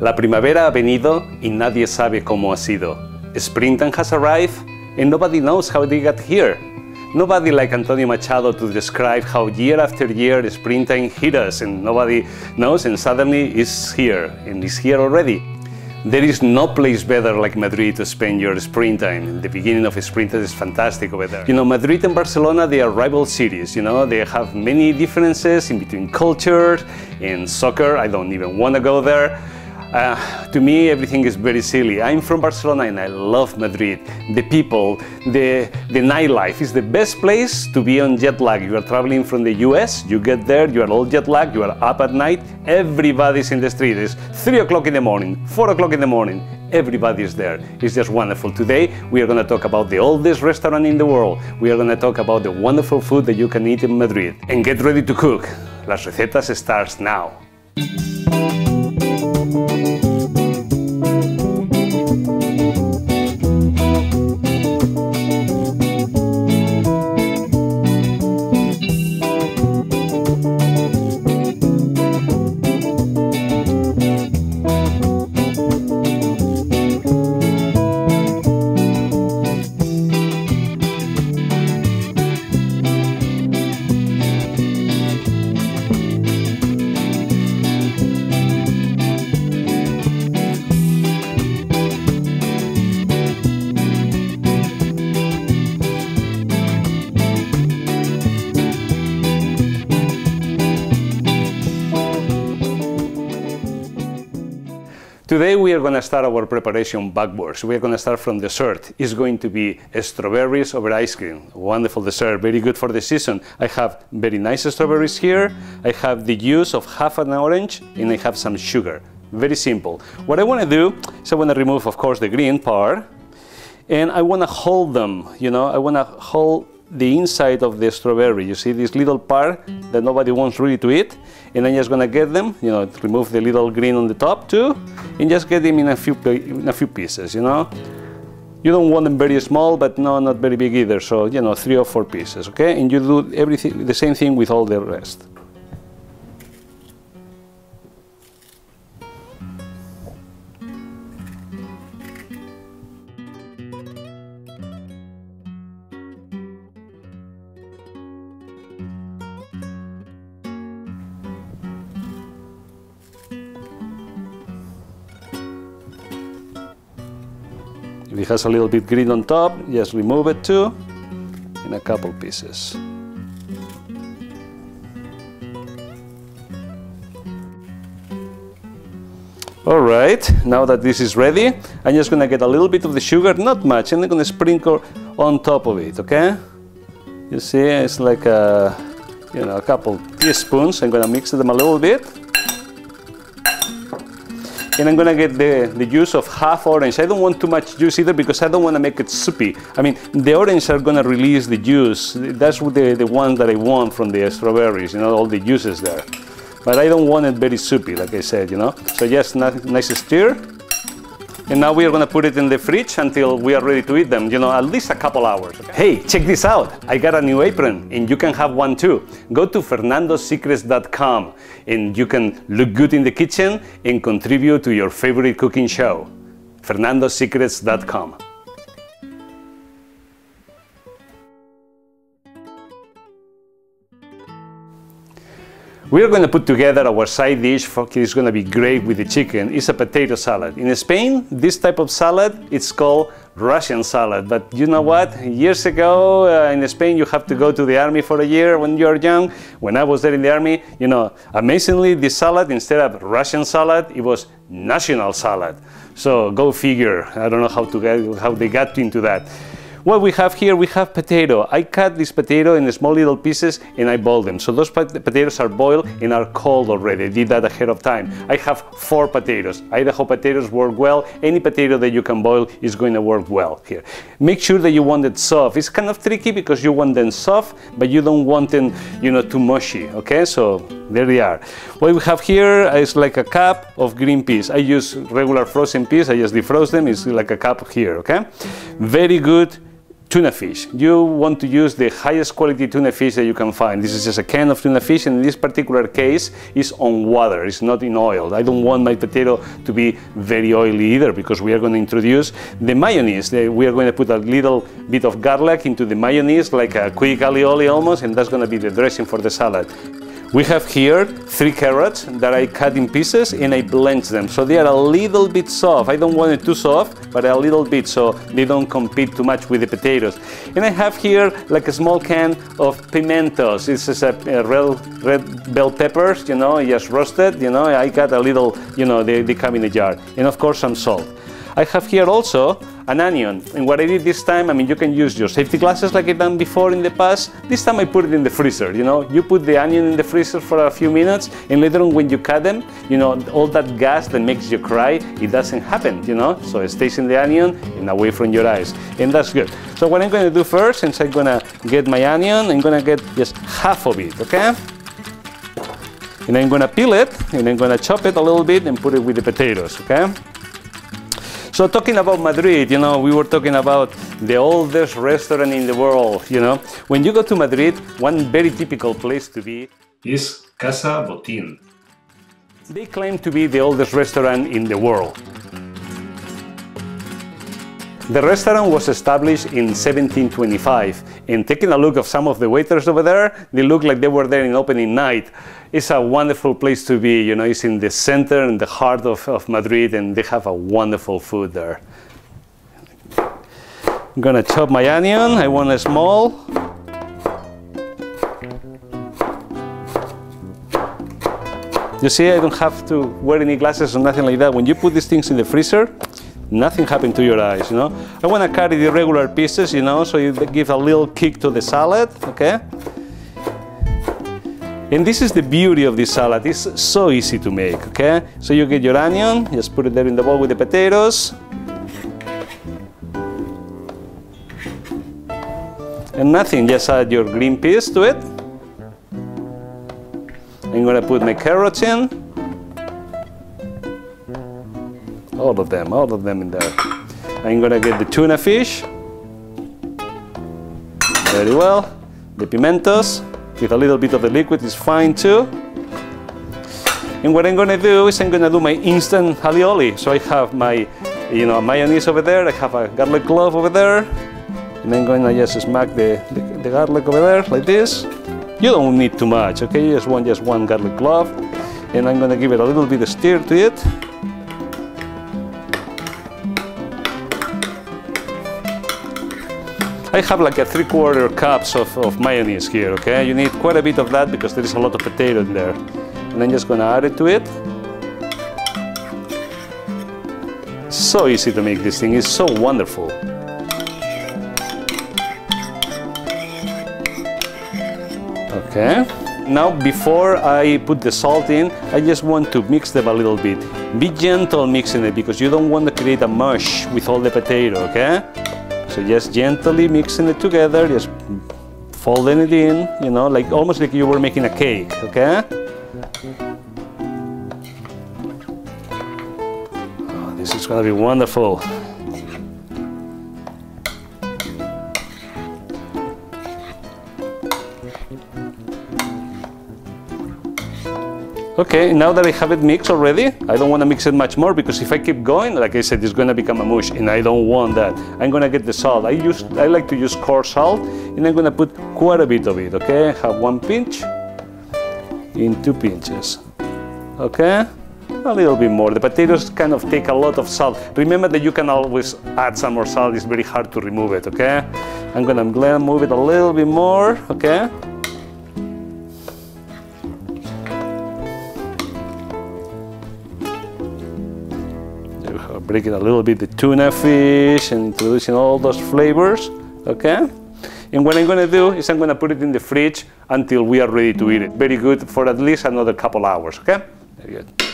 La primavera ha venido y nadie sabe cómo ha sido. Springtime has arrived and nobody knows how they got here. Nobody like Antonio Machado to describe how year after year springtime hit us and nobody knows, and suddenly it's here and it's here already. There is no place better like Madrid to spend your springtime. The beginning of springtime is fantastic over there. You know, Madrid and Barcelona, they are rival cities, you know, they have many differences in between culture and soccer. I don't even want to go there. To me, everything is very silly. I'm from Barcelona and I love Madrid. The people, the nightlife is the best place to be on jet lag. You are traveling from the US, you get there, you are all jet lagged, you are up at night, everybody's in the street. It's 3 o'clock in the morning, 4 o'clock in the morning, everybody is there. It's just wonderful. Today, we are going to talk about the oldest restaurant in the world. We are going to talk about the wonderful food that you can eat in Madrid. And get ready to cook. Las Recetas starts now. Today we are going to start our preparation backwards. We are going to start from dessert. It's going to be strawberries over ice cream. Wonderful dessert, very good for the season. I have very nice strawberries here. I have the juice of half an orange and I have some sugar. Very simple. What I want to do is I want to remove, of course, the green part and I want to hold them, you know, I want to hold the inside of the strawberry. You see this little part that nobody wants really to eat, and I'm just gonna get them, you know, remove the little green on the top too, and just get them in a few pieces, you know. You don't want them very small, but no, not very big either. So, you know, 3 or 4 pieces, okay? And you do everything, the same thing with all the rest. If it has a little bit green on top, just remove it too, in a couple pieces. All right, now that this is ready, I'm just gonna get a little bit of the sugar, not much, and I'm gonna sprinkle on top of it, okay? You see, it's like a couple teaspoons. I'm gonna mix them a little bit. And I'm gonna get the juice of half orange. I don't want too much juice either because I don't want to make it soupy. I mean, the orange are gonna release the juice. That's the one that I want from the strawberries, you know, all the juices there. But I don't want it very soupy, like I said, you know. So just nice stir. And now we are gonna put it in the fridge until we are ready to eat them, you know, at least a couple hours. Okay? Hey, check this out. I got a new apron and you can have one too. Go to fernandosecrets.com and you can look good in the kitchen and contribute to your favorite cooking show. fernandosecrets.com. We are going to put together our side dish. It's going to be great with the chicken. It's a potato salad. In Spain, this type of salad, it's called Russian salad. But you know what? Years ago in Spain, you have to go to the army for a year when you're young. When I was there in the army, you know, amazingly, this salad, instead of Russian salad, it was national salad. So go figure. I don't know how they got into that. What we have here, we have potato. I cut this potato in small little pieces and I boil them. So those potatoes are boiled and are cold already. I did that ahead of time. I have 4 potatoes. Idaho potatoes work well. Any potato that you can boil is going to work well here. Make sure that you want it soft. It's kind of tricky because you want them soft, but you don't want them, you know, too mushy. Okay, so there they are. What we have here is like a cup of green peas. I use regular frozen peas. I just defrost them. It's like a cup here. Okay, very good tuna fish. You want to use the highest quality tuna fish that you can find. This is just a can of tuna fish, and in this particular case is on water, it's not in oil. I don't want my potato to be very oily either, because we are going to introduce the mayonnaise. We are going to put a little bit of garlic into the mayonnaise, like a quick alioli almost, and that's going to be the dressing for the salad. We have here 3 carrots that I cut in pieces and I blanched them, so they are a little bit soft. I don't want it too soft, but a little bit, so they don't compete too much with the potatoes. And I have here like a small can of pimentos. This is a red bell peppers, you know, just roasted, you know. I got a little, you know, they come in a jar. And of course some salt. I have here also an onion, and what I did this time, I mean, you can use your safety glasses like I've done before in the past. This time I put it in the freezer, you know. You put the onion in the freezer for a few minutes, and later on when you cut them, you know, all that gas that makes you cry, it doesn't happen, you know. So it stays in the onion and away from your eyes, and that's good. So what I'm going to do first, since I'm going to get my onion, I'm going to get just half of it, okay? And I'm going to peel it, and I'm going to chop it a little bit and put it with the potatoes, okay? So talking about Madrid, you know, we were talking about the oldest restaurant in the world, you know. When you go to Madrid, one very typical place to be is Casa Botín. They claim to be the oldest restaurant in the world. The restaurant was established in 1725, and taking a look at some of the waiters over there, they look like they were there in opening night. It's a wonderful place to be, you know, it's in the center, in the heart of Madrid, and they have a wonderful food there. I'm gonna chop my onion, I want it small. You see, I don't have to wear any glasses or nothing like that. When you put these things in the freezer, nothing happened to your eyes, you know. I want to cut it in irregular pieces, you know, so you give a little kick to the salad, okay? And this is the beauty of this salad. It's so easy to make, okay? So you get your onion, just put it there in the bowl with the potatoes. And nothing, just add your green peas to it. I'm going to put my carrots in. All of them in there. I'm gonna get the tuna fish. Very well. The pimentos, with a little bit of the liquid is fine too. And what I'm gonna do is I'm gonna do my instant alioli. So I have my, you know, mayonnaise over there. I have a garlic clove over there. And I'm gonna just smack the garlic over there like this. You don't need too much, okay? You just one garlic clove. And I'm gonna give it a little bit of stir to it. I have like a 3/4 cups of mayonnaise here, okay? You need quite a bit of that because there is a lot of potato in there. And I'm just gonna add it to it. So easy to make this thing, it's so wonderful. Okay. Now before I put the salt in, I just want to mix them a little bit. Be gentle mixing it because you don't want to create a mush with all the potato, okay? So just gently mixing it together, just folding it in, you know, like almost like you were making a cake, okay? Oh, this is gonna be wonderful. Okay, now that I have it mixed already, I don't want to mix it much more because if I keep going, like I said, it's going to become a mush and I don't want that. I'm going to get the salt. I like to use coarse salt and I'm going to put quite a bit of it, okay? I have 1 pinch in 2 pinches, okay? A little bit more. The potatoes kind of take a lot of salt. Remember that you can always add some more salt. It's very hard to remove it, okay? I'm going to move it a little bit more, okay? Breaking a little bit the tuna fish and introducing all those flavors, okay? And what I'm gonna do is I'm gonna put it in the fridge until we are ready to eat it. Very good for at least another couple hours, okay? Very good.